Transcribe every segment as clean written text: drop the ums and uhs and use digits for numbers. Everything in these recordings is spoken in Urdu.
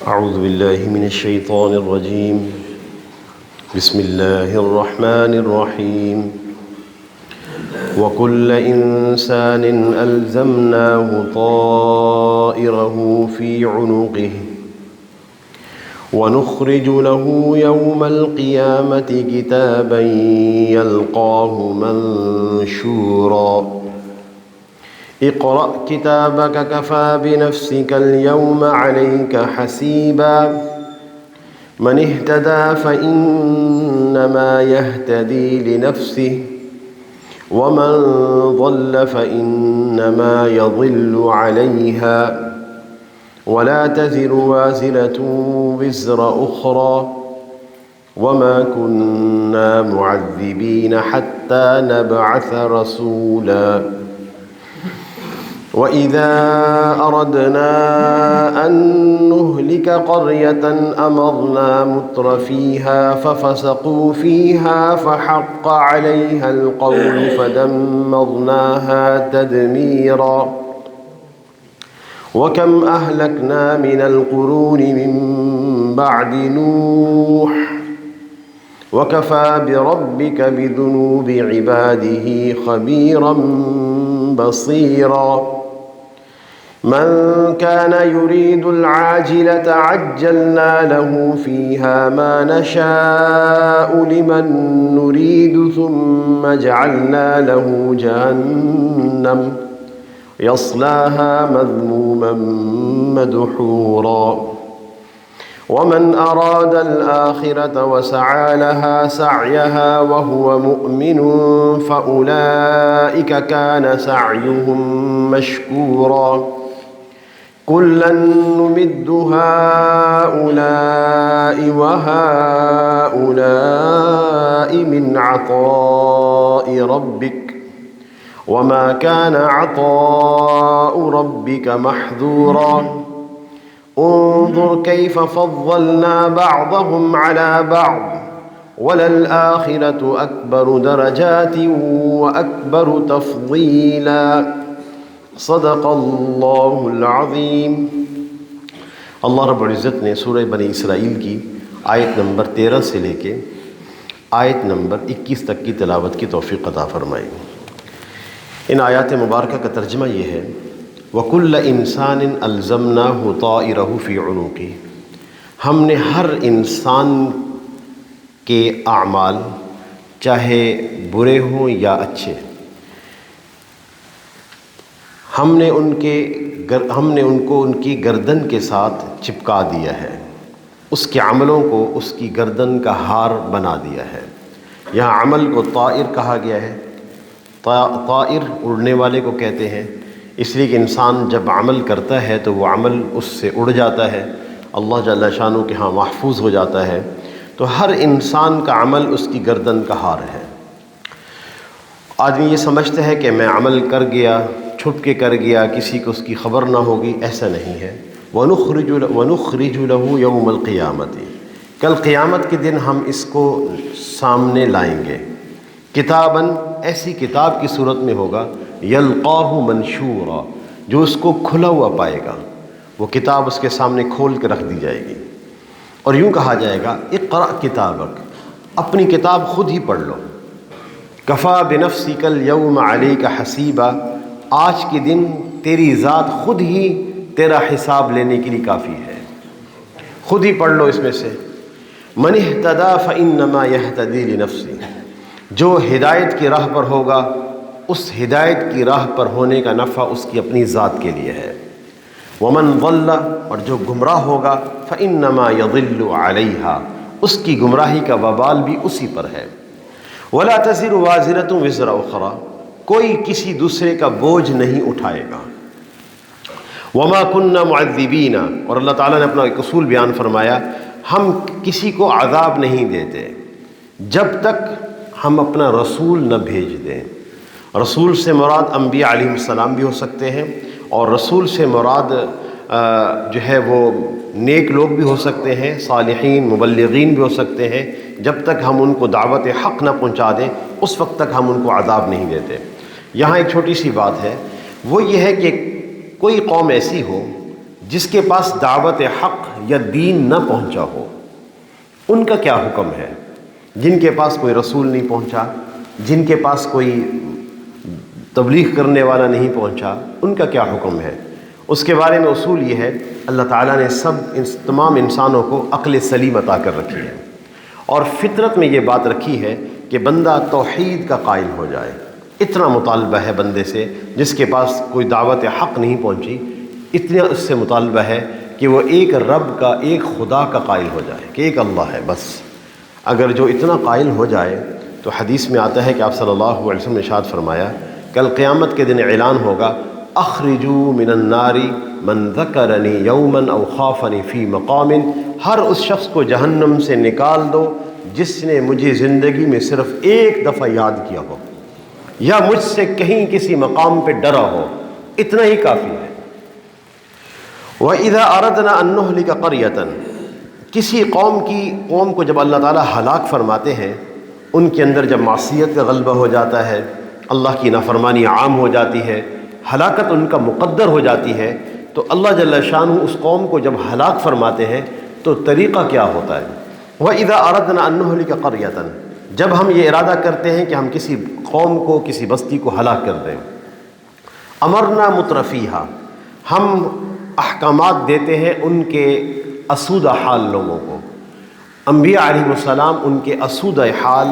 أعوذ بالله من الشيطان الرجيم. بسم الله الرحمن الرحيم. وكل إنسان ألزمناه طائره في عنقه ونخرج له يوم القيامة كتابا يلقاه منشورا اقرأ كتابك كفى بنفسك اليوم عليك حسيبا من اهتدى فإنما يهتدي لنفسه ومن ضل فإنما يضل عليها ولا تزر وازرة وزر أخرى وما كنا معذبين حتى نبعث رسولا وإذا أردنا أن نهلك قرية أمرنا مترفيها ففسقوا فيها فحق عليها القول فدمرناها تدميرا وكم أهلكنا من القرون من بعد نوح وكفى بربك بذنوب عباده خبيرا بصيرا من كان يريد العاجلة عجلنا له فيها ما نشاء لمن نريد ثم جعلنا له جهنم يصلاها مذموما مدحورا ومن أراد الآخرة وسعى لها سعيها وهو مؤمن فأولئك كان سعيهم مشكورا كلا نمد هؤلاء وهؤلاء من عطاء ربك وما كان عطاء ربك محظورا انظر كيف فضلنا بعضهم على بعض وللآخرة أكبر درجات وأكبر تفضيلا صدق اللہ العظیم۔ اللہ رب العزت نے سورہ بنی اسرائیل کی آیت نمبر 13 سے لے کے آیت نمبر 21 تک کی تلاوت کی توفیق عطا فرمائی۔ ان آیات مبارکہ کا ترجمہ یہ ہے وَكُلَّ إِنسَانٍ أَلْزَمْنَاهُ طَائِرَهُ فِي عُنُقِهِ، ہم نے ہر انسان کے اعمال چاہے برے ہوں یا اچھے ہم نے ان کو ان کی گردن کے ساتھ چپکا دیا ہے، اس کے عملوں کو اس کی گردن کا ہار بنا دیا ہے۔ یہاں عمل کو طائر کہا گیا ہے۔ طائر اڑنے والے کو کہتے ہیں، اس لیے کہ انسان جب عمل کرتا ہے تو وہ عمل اس سے اڑ جاتا ہے، اللہ جل شانہ کے ہاں محفوظ ہو جاتا ہے۔ تو ہر انسان کا عمل اس کی گردن کا ہار ہے۔ آدمی یہ سمجھتا ہے کہ میں عمل کر گیا، چھپ کے کر گیا، کسی کو اس کی خبر نہ ہوگی، ایسا نہیں ہے۔ وَنُخْرِجُ لَهُ يَوْمَ الْقِيَامَةِ، کل قیامت کے دن ہم اس کو سامنے لائیں گے، کتاباً، ایسی کتاب کی صورت میں ہوگا، یلقاہ منشورا، جو اس کو کھلا ہوا پائے گا، وہ کتاب اس کے سامنے کھول کے رکھ دی جائے گی اور یوں کہا جائے گا اقرأ کتابک، اپنی کتاب خود ہی پڑھ لو، کفا بنفسک الیوم علیک حسیبا، آج کے دن تیری ذات خود ہی تیرا حساب لینے کے لیے کافی ہے، خود ہی پڑھ لو اس میں سے۔ من اہتدی فانما یہتدی لنفسہ، جو ہدایت کی راہ پر ہوگا اس ہدایت کی راہ پر ہونے کا نفع اس کی اپنی ذات کے لیے ہے۔ ومن ضل، اور جو گمراہ ہوگا، فانما یضل علیہا، اس کی گمراہی کا وبال بھی اسی پر ہے۔ ولا تزر وازرۃ وزر اخری، کوئی کسی دوسرے کا بوجھ نہیں اٹھائے گا۔ وما كنا معذبین، اور اللہ تعالیٰ نے اپنا ایک اصول بیان فرمایا، ہم کسی کو عذاب نہیں دیتے جب تک ہم اپنا رسول نہ بھیج دیں۔ رسول سے مراد انبیاء علیہ السلام بھی ہو سکتے ہیں، اور رسول سے مراد جو ہے وہ نیک لوگ بھی ہو سکتے ہیں، صالحین، مبلغین بھی ہو سکتے ہیں۔ جب تک ہم ان کو دعوت حق نہ پہنچا دیں اس وقت تک ہم ان کو عذاب نہیں دیتے۔ یہاں ایک چھوٹی سی بات ہے، وہ یہ ہے کہ کوئی قوم ایسی ہو جس کے پاس دعوت حق یا دین نہ پہنچا ہو ان کا کیا حکم ہے؟ جن کے پاس کوئی رسول نہیں پہنچا، جن کے پاس کوئی تبلیغ کرنے والا نہیں پہنچا، ان کا کیا حکم ہے؟ اس کے بارے میں اصول یہ ہے، اللہ تعالیٰ نے تمام انسانوں کو عقل سلیم عطا کر رکھی ہے، اور فطرت میں یہ بات رکھی ہے کہ بندہ توحید کا قائل ہو جائے۔ اتنا مطالبہ ہے بندے سے جس کے پاس کوئی دعوت حق نہیں پہنچی، اتنا اس سے مطالبہ ہے کہ وہ ایک رب کا، ایک خدا کا قائل ہو جائے کہ ایک اللہ ہے بس۔ اگر جو اتنا قائل ہو جائے تو حدیث میں آتا ہے کہ آپ صلی اللہ علیہ وسلم نے ارشاد فرمایا، کل قیامت کے دن اعلان ہوگا، اخرجوا من النار من ذکرنی یوما او خافنی فی مقام، ہر اس شخص کو جہنم سے نکال دو جس نے مجھے زندگی میں صرف ایک دفعہ یاد کیا ہو یا مجھ سے کہیں کسی مقام پہ ڈرا ہو، اتنا ہی کافی ہے۔ وَإِذَا أَرَدْنَا أَن نُهْلِكَ قَرْيَةً، کسی قوم کو جب اللہ تعالیٰ ہلاک فرماتے ہیں، ان کے اندر جب معصیت کا غلبہ ہو جاتا ہے، اللہ کی نافرمانی عام ہو جاتی ہے، ہلاکت ان کا مقدر ہو جاتی ہے، تو اللہ جل شانہ اس قوم کو جب ہلاک فرماتے ہیں تو طریقہ کیا ہوتا ہے؟ وَإِذَا أَرَدْنَا أَن نُهْلِكَ قَرْيَةً، جب ہم یہ ارادہ کرتے ہیں کہ ہم کسی قوم کو، کسی بستی کو ہلاک کر دیں، امرنا مترفیہا، ہم احکامات دیتے ہیں ان کے اسودہ حال لوگوں کو۔ انبیاء علیہ السلام ان کے اسودہ حال،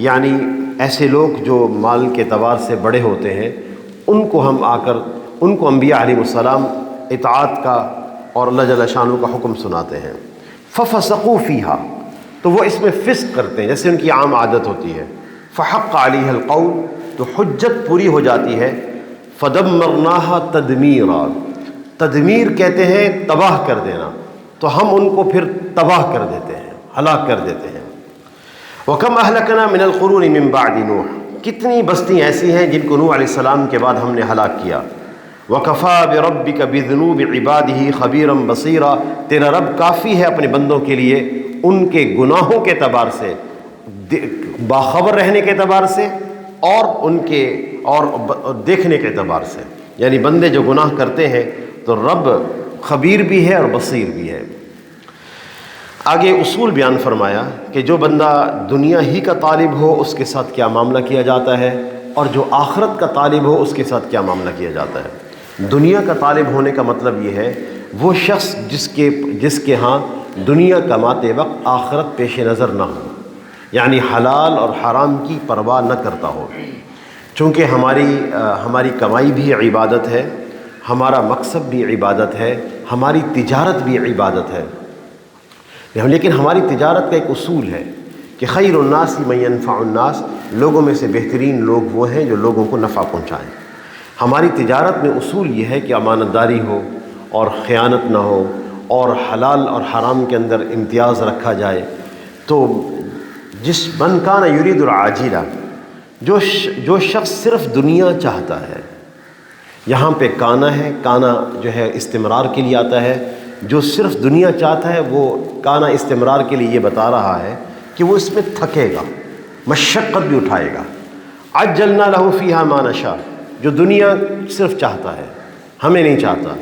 یعنی ایسے لوگ جو مال کے اعتبار سے بڑے ہوتے ہیں، ان کو ہم ان کو انبیاء علیہ السلام اطاعت کا اور اللہ جل شانہ کا حکم سناتے ہیں۔ ففسقوا فیہا، تو وہ اس میں فسق کرتے ہیں جیسے ان کی عام عادت ہوتی ہے۔ فحق علیہ القول، تو حجت پوری ہو جاتی ہے۔ فدمرناہا تدمیرا، تدمیر کہتے ہیں تباہ کر دینا، تو ہم ان کو پھر تباہ کر دیتے ہیں، ہلاک کر دیتے ہیں۔ وَكَمْ أَهْلَكْنَا مِنَ الْقُرُونِ مِن بَعْدِ نُوحٍ، کتنی بستی ایسی ہیں جن کو نوح علیہ السلام کے بعد ہم نے ہلاک کیا۔ وَكَفَى بِرَبِّكَ بِذُنُوبِ عِبَادِهِ خَبِيرًا بَصِيرًا، تیرا رب کافی ہے اپنے بندوں کے لیے ان کے گناہوں کے اعتبار سے، باخبر رہنے کے اعتبار سے، اور ان کے اور دیکھنے کے اعتبار سے، یعنی بندے جو گناہ کرتے ہیں تو رب خبیر بھی ہے اور بصیر بھی ہے۔ آگے اصول بیان فرمایا کہ جو بندہ دنیا ہی کا طالب ہو اس کے ساتھ کیا معاملہ کیا جاتا ہے، اور جو آخرت کا طالب ہو اس کے ساتھ کیا معاملہ کیا جاتا ہے۔ دنیا کا طالب ہونے کا مطلب یہ ہے وہ شخص جس کے ہاں دنیا کماتے وقت آخرت پیش نظر نہ ہو، یعنی حلال اور حرام کی پرواہ نہ کرتا ہو۔ چونکہ ہماری کمائی بھی عبادت ہے، ہمارا مقصد بھی عبادت ہے، ہماری تجارت بھی عبادت ہے، لیکن ہماری تجارت کا ایک اصول ہے کہ خیر الناس من ینفع الناس، لوگوں میں سے بہترین لوگ وہ ہیں جو لوگوں کو نفع پہنچائیں۔ ہماری تجارت میں اصول یہ ہے کہ امانت داری ہو اور خیانت نہ ہو اور حلال اور حرام کے اندر امتیاز رکھا جائے۔ تو جس من کان یرید العاجلہ، جو شخص صرف دنیا چاہتا ہے، یہاں پہ کانا ہے، کانا جو ہے استمرار کے لیے آتا ہے، جو صرف دنیا چاہتا ہے وہ کانا استمرار کے لیے یہ بتا رہا ہے کہ وہ اس میں تھکے گا، مشقت بھی اٹھائے گا۔ عجلنا لہ فیہا ما نشاء، جو دنیا صرف چاہتا ہے، ہمیں نہیں چاہتا،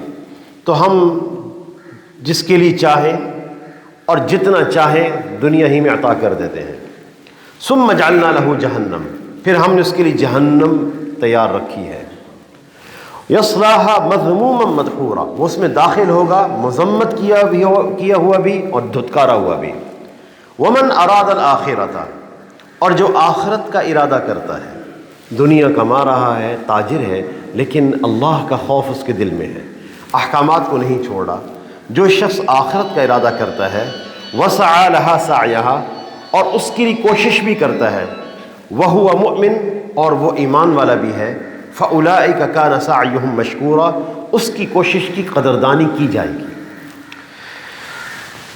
تو ہم جس کے لیے چاہیں اور جتنا چاہیں دنیا ہی میں عطا کر دیتے ہیں۔ ثم جعلنا لہ جہنم، پھر ہم نے اس کے لیے جہنم تیار رکھی ہے۔ یصلاھا مذموما مدحورا، وہ اس میں داخل ہوگا مذمت کیا ہوا بھی اور دھتکارا ہوا بھی۔ ومن اراد الآخرۃ، اور جو آخرت کا ارادہ کرتا ہے، دنیا کما رہا ہے، تاجر ہے، لیکن اللہ کا خوف اس کے دل میں ہے، احکامات کو نہیں چھوڑا۔ جو شخص آخرت کا ارادہ کرتا ہے، وسعى لها سعيها، اور اس کے لیے کوشش بھی کرتا ہے، وهو مؤمن، اور وہ ایمان والا بھی ہے، فَأُولَئِكَ كَانَ سَعْيُهُمْ مَشْكُورًا، اس کی کوشش کی قدردانی کی جائے گی۔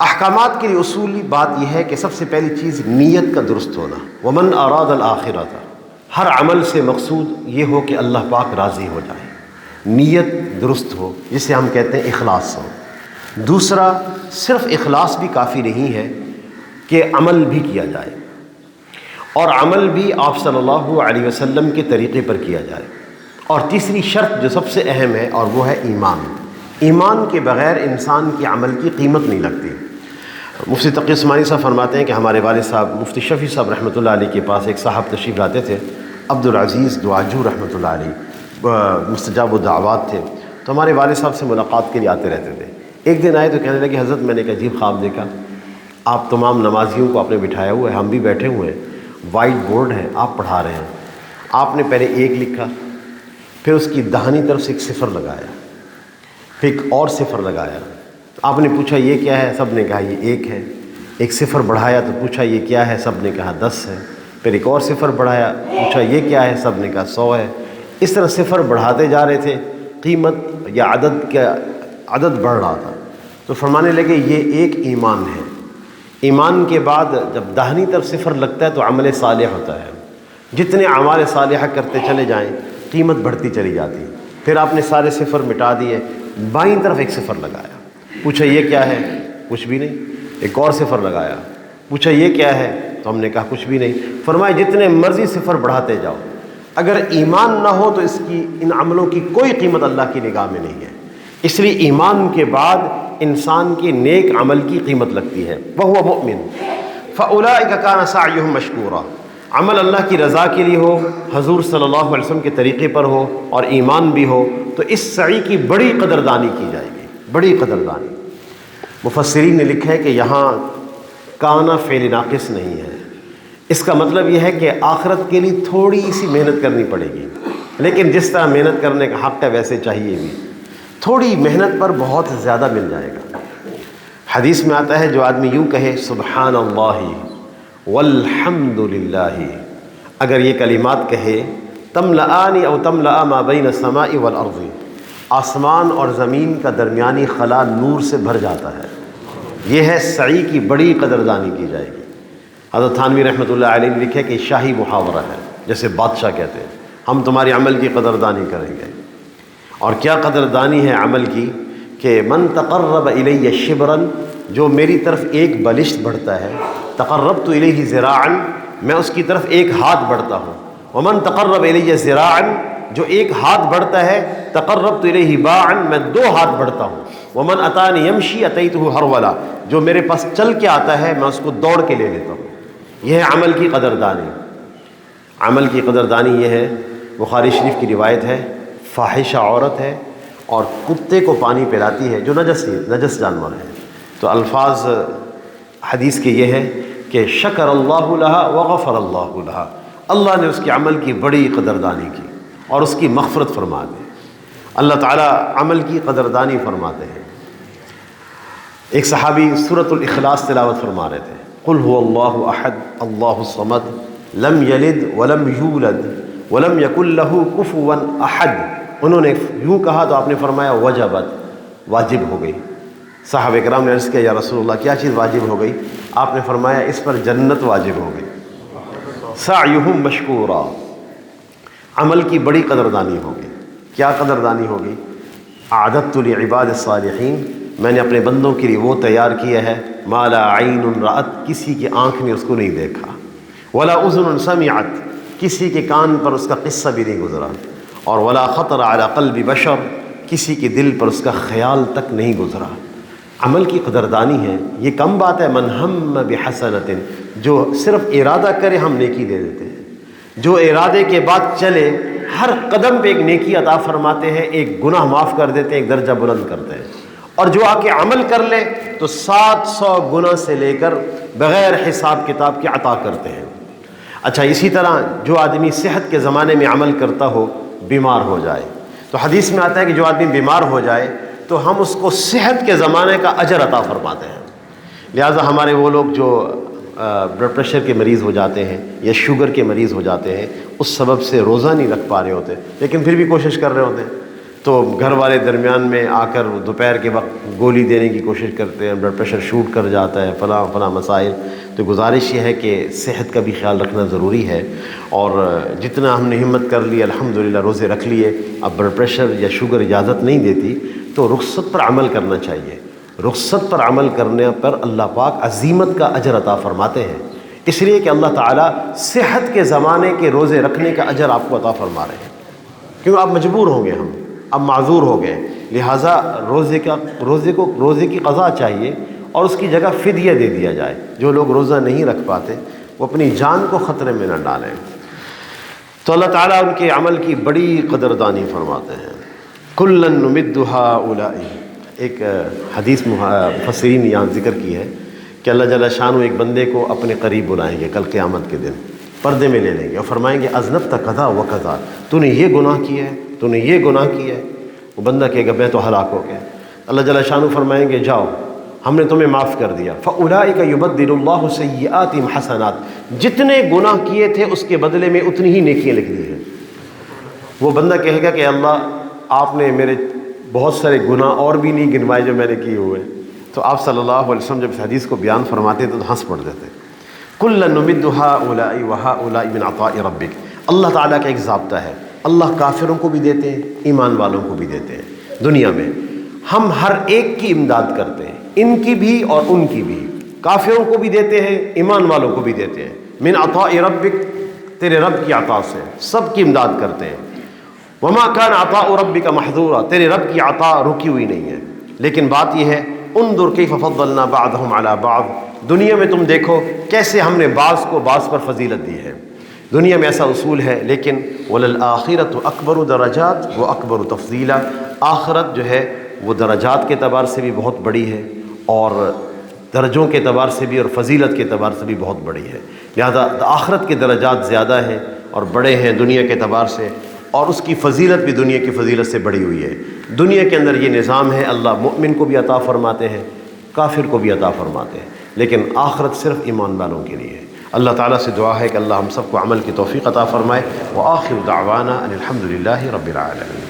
احکامات کے لیے اصولی بات یہ ہے کہ سب سے پہلی چیز نیت کا درست ہونا۔ وَمَنْ أَرَادَ الْآخِرَةَ، ہر عمل سے مقصود یہ ہو کہ اللہ پاک راضی ہو جائے، نیت درست ہو، جسے ہم کہتے ہیں اخلاص ہو۔ دوسرا، صرف اخلاص بھی کافی نہیں ہے کہ عمل بھی کیا جائے، اور عمل بھی آپ صلی اللہ علیہ وسلم کے طریقے پر کیا جائے۔ اور تیسری شرط جو سب سے اہم ہے، اور وہ ہے ایمان، ایمان کے بغیر انسان کی عمل کی قیمت نہیں لگتی۔ مفتی تقی عثمانی صاحب فرماتے ہیں کہ ہمارے والد صاحب مفتی شفیع صاحب رحمۃ اللہ علیہ کے پاس ایک صاحب تشریف لاتے تھے، عبدالعزیز دعاجو رحمۃ اللہ علیہ، مستجاب الدعوات تھے، تو ہمارے والد صاحب سے ملاقات کے لیے آتے رہتے تھے۔ ایک دن آئے تو کہنے لگے حضرت میں نے ایک عجیب خواب دیکھا، آپ تمام نمازیوں کو آپ نے بٹھایا ہوا ہے، ہم بھی بیٹھے ہوئے ہیں، وائٹ بورڈ ہے، آپ پڑھا رہے ہیں، آپ نے پہلے 1 لکھا، پھر اس کی داہنی طرف سے 1 صفر لگایا، پھر ایک اور صفر لگایا، آپ نے پوچھا یہ کیا ہے، سب نے کہا یہ 1 ہے، 1 صفر بڑھایا تو پوچھا یہ کیا ہے، سب نے کہا 10 ہے، پھر ایک اور صفر بڑھایا، پوچھا یہ کیا ہے، سب نے کہا 100 ہے۔ اس طرح صفر بڑھاتے جا رہے تھے، قیمت یا عدد بڑھ رہا تھا، تو فرمانے لگے یہ ایک ایمان ہے۔ ایمان کے بعد جب داہنی طرف صفر لگتا ہے تو عمل صالح ہوتا ہے، جتنے اعمال صالحہ کرتے چلے جائیں قیمت بڑھتی چلی جاتی ہے۔ پھر آپ نے سارے صفر مٹا دیے، بائیں طرف 1 صفر لگایا، پوچھا یہ کیا ہے، کچھ بھی نہیں، ایک اور صفر لگایا، پوچھا یہ کیا ہے، تو ہم نے کہا کچھ بھی نہیں۔ فرمایا جتنے مرضی صفر بڑھاتے جاؤ، اگر ایمان نہ ہو تو ان عملوں کی کوئی قیمت اللہ کی نگاہ میں نہیں ہے۔ اس لیے ایمان کے بعد انسان کے نیک عمل کی قیمت لگتی ہے۔ وَهُوَ مُؤْمِنٌ فَأُولَٰئِكَ كَانَ سَعْيُهُمْ مَشْكُورًا، عمل اللہ کی رضا کے لیے ہو، حضور صلی اللہ علیہ وسلم کے طریقے پر ہو اور ایمان بھی ہو، تو اس سعی کی بڑی قدردانی کی جائے گی، بڑی قدردانی۔ مفسرین نے لکھا ہے کہ یہاں کانا فعل ناقص نہیں ہے، اس کا مطلب یہ ہے کہ آخرت کے لیے تھوڑی سی محنت کرنی پڑے گی، لیکن جس طرح محنت کرنے کا حق ہے ویسے چاہیے بھی، تھوڑی محنت پر بہت زیادہ مل جائے گا۔ حدیث میں آتا ہے جو آدمی یوں کہے سبحان اللہ والحمد للہ، اگر یہ کلمات کہے تملآن او تملأ ما بین السماء والارض، آسمان اور زمین کا درمیانی خلا نور سے بھر جاتا ہے۔ یہ ہے سعی کی بڑی قدردانی کی جائے گی۔ حضرت تھانوی رحمۃ اللہ علیہ نے لکھے کہ شاہی محاورہ ہے، جیسے بادشاہ کہتے ہیں ہم تمہاری عمل کی قدردانی کریں گے۔ اور کیا قدردانی ہے عمل کی کہ من تقرب الی شبرا، جو میری طرف 1 بلشت بڑھتا ہے، تقربت الیہ ذراعا، میں اس کی طرف 1 ہاتھ بڑھتا ہوں، ومن تقرب الی ذراعا، جو 1 ہاتھ بڑھتا ہے، تقربت الیہ باعا، میں 2 ہاتھ بڑھتا ہوں، ومن اتانی یمشی اتیتہ ہرولا، جو میرے پاس چل کے آتا ہے میں اس کو دوڑ کے لے لیتا ہوں۔ یہ ہے عمل کی قدردانی۔ عمل کی قدردانی یہ ہے، بخاری شریف کی روایت ہے، فاحشہ عورت ہے اور کتے کو پانی پلاتی ہے جو نجس جانور ہے، تو الفاظ حدیث کے یہ ہے کہ شکر اللہ لہا وغفر اللہ لہا، اللہ نے اس کے عمل کی بڑی قدردانی کی اور اس کی مغفرت فرما دی۔ اللہ تعالیٰ عمل کی قدردانی فرماتے ہیں۔ ایک صحابی سورۃ الاخلاص تلاوت فرما رہے تھے، قل هو اللہ احد اللہ الصمد لم یلد ولم یولد ولم یکن لہ کفوا احد، انہوں نے یوں کہا تو آپ نے فرمایا وجبت، واجب ہو گئی۔ صحابہ کرام نے عرض کیا یا رسول اللہ کیا چیز واجب ہو گئی؟ آپ نے فرمایا اس پر جنت واجب ہو گئی۔ سعیہم مشکورا، عمل کی بڑی قدردانی ہوگی۔ کیا قدردانی ہوگی؟ اعددت لعباد الصالحین، میں نے اپنے بندوں کے لیے وہ تیار کیا ہے ما لا عین رأت، کسی کی آنکھ نے اس کو نہیں دیکھا، ولا اذن سمعت، کسی کے کان پر اس کا قصہ بھی نہیں گزرا، اور ولا خطر علی قلب بشر، کسی کے دل پر اس کا خیال تک نہیں گزرا۔ عمل کی قدردانی ہے، یہ کم بات ہے۔ من ہم بحسنۃ، جو صرف ارادہ کرے ہم نیکی دے دیتے ہیں، جو ارادے کے بعد چلے ہر قدم پہ ایک نیکی عطا فرماتے ہیں، ایک گناہ معاف کر دیتے ہیں، ایک درجہ بلند کرتے ہیں، اور جو آ کے عمل کر لے تو 700 گنا سے لے کر بغیر حساب کتاب کے عطا کرتے ہیں۔ اچھا، اسی طرح جو آدمی صحت کے زمانے میں عمل کرتا ہو، بیمار ہو جائے تو حدیث میں آتا ہے کہ جو آدمی بیمار ہو جائے تو ہم اس کو صحت کے زمانے کا اجر عطا فرماتے ہیں۔ لہٰذا ہمارے وہ لوگ جو بلڈ پریشر کے مریض ہو جاتے ہیں یا شوگر کے مریض ہو جاتے ہیں، اس سبب سے روزہ نہیں رکھ پا رہے ہوتے لیکن پھر بھی کوشش کر رہے ہوتے ہیں، تو گھر والے درمیان میں آ کر دوپہر کے وقت گولی دینے کی کوشش کرتے ہیں، بلڈ پریشر شوٹ کر جاتا ہے، فلاں مسائل۔ تو گزارش یہ ہے کہ صحت کا بھی خیال رکھنا ضروری ہے، اور جتنا ہم نے ہمت کر لی الحمدللہ روزے رکھ لیے، اب بلڈ پریشر یا شوگر اجازت نہیں دیتی تو رخصت پر عمل کرنا چاہیے۔ رخصت پر عمل کرنے پر اللہ پاک عزیمت کا اجر عطا فرماتے ہیں، اس لیے کہ اللہ تعالیٰ صحت کے زمانے کے روزے رکھنے کا اجر آپ کو عطا فرما رہے ہیں، کیوں آپ مجبور ہوں گے، اب معذور ہو گئے، لہٰذا روزے کی قضا چاہیے اور اس کی جگہ فدیہ دے دیا جائے۔ جو لوگ روزہ نہیں رکھ پاتے وہ اپنی جان کو خطرے میں نہ ڈالیں۔ تو اللہ تعالیٰ ان کے عمل کی بڑی قدردانی فرماتے ہیں۔ کُلًّا نُمِدُّ هَٰؤُلَاءِ، ایک حدیث مفسرین یہاں ذکر کی ہے کہ اللہ جل شانہ ایک بندے کو اپنے قریب بلائیں گے کل قیامت کے دن، پردے میں لے لیں گے اور فرمائیں گے اذنبت کذا و کذا، تو نے یہ گناہ کیا ہے، تو نے یہ گناہ کیا ہے۔ وہ بندہ کہے گا میں تو ہلاک ہو گیا۔ اللہ جل شانہ فرمائیں گے جاؤ ہم نے تمہیں معاف کر دیا۔ فَأُولَٰئِكَ يُبَدِّلُ اللَّهُ سَيِّئَاتِهِمْ حَسَنَاتٍ، جتنے گناہ کیے تھے اس کے بدلے میں اتنی ہی نیکیاں لکھ دی ہیں۔ وہ بندہ کہے گا کہ اللہ آپ نے میرے بہت سارے گناہ اور بھی نہیں گنوائے جو میں نے کیے ہوئے۔ تو آپ صلی اللہ علیہ وسلم جب اس حدیث کو بیان فرماتے تھے تو ہنس پڑ دیتے۔ کُلًّا نُمِدُّ هَٰؤُلَاءِ وَهَٰؤُلَاءِ مِنْ عَطَاءِ رَبِّكَ، اللہ تعالیٰ کا ایک ضابطہ ہے، اللہ کافروں کو بھی دیتے ہیں، ایمان والوں کو بھی دیتے ہیں۔ دنیا میں ہم ہر ایک کی امداد کرتے ہیں، ان کی بھی اور ان کی بھی، کافروں کو بھی دیتے ہیں، ایمان والوں کو بھی دیتے ہیں۔ من عطاء ربک، تیرے رب کی عطا سے سب کی امداد کرتے ہیں۔ وما کان عطاء ربک محظورا، تیرے رب کی عطا رکی ہوئی نہیں ہے۔ لیکن بات یہ ہے انظر کیف فضلنا بعضهم علی بعض، دنیا میں تم دیکھو کیسے ہم نے بعض کو بعض پر فضیلت دی ہے۔ دنیا میں ایسا اصول ہے، لیکن وللآخرۃ اکبر درجات و اکبر تفضیلا، آخرت جو ہے وہ درجات کے اعتبار سے بھی بہت بڑی ہے اور درجوں کے اعتبار سے بھی اور فضیلت کے اعتبار سے بھی بہت بڑی ہے۔ لہذا آخرت کے درجات زیادہ ہیں اور بڑے ہیں دنیا کے اعتبار سے، اور اس کی فضیلت بھی دنیا کی فضیلت سے بڑی ہوئی ہے۔ دنیا کے اندر یہ نظام ہے، اللہ مؤمن کو بھی عطا فرماتے ہیں، کافر کو بھی عطا فرماتے ہیں، لیکن آخرت صرف ایمان والوں کے لیے ہے۔ اللہ تعالیٰ سے دعا ہے کہ اللہ ہم سب کو عمل کی توفیق عطا فرمائے۔ وآخر دعوانا ان الحمد للہ رب العالمین۔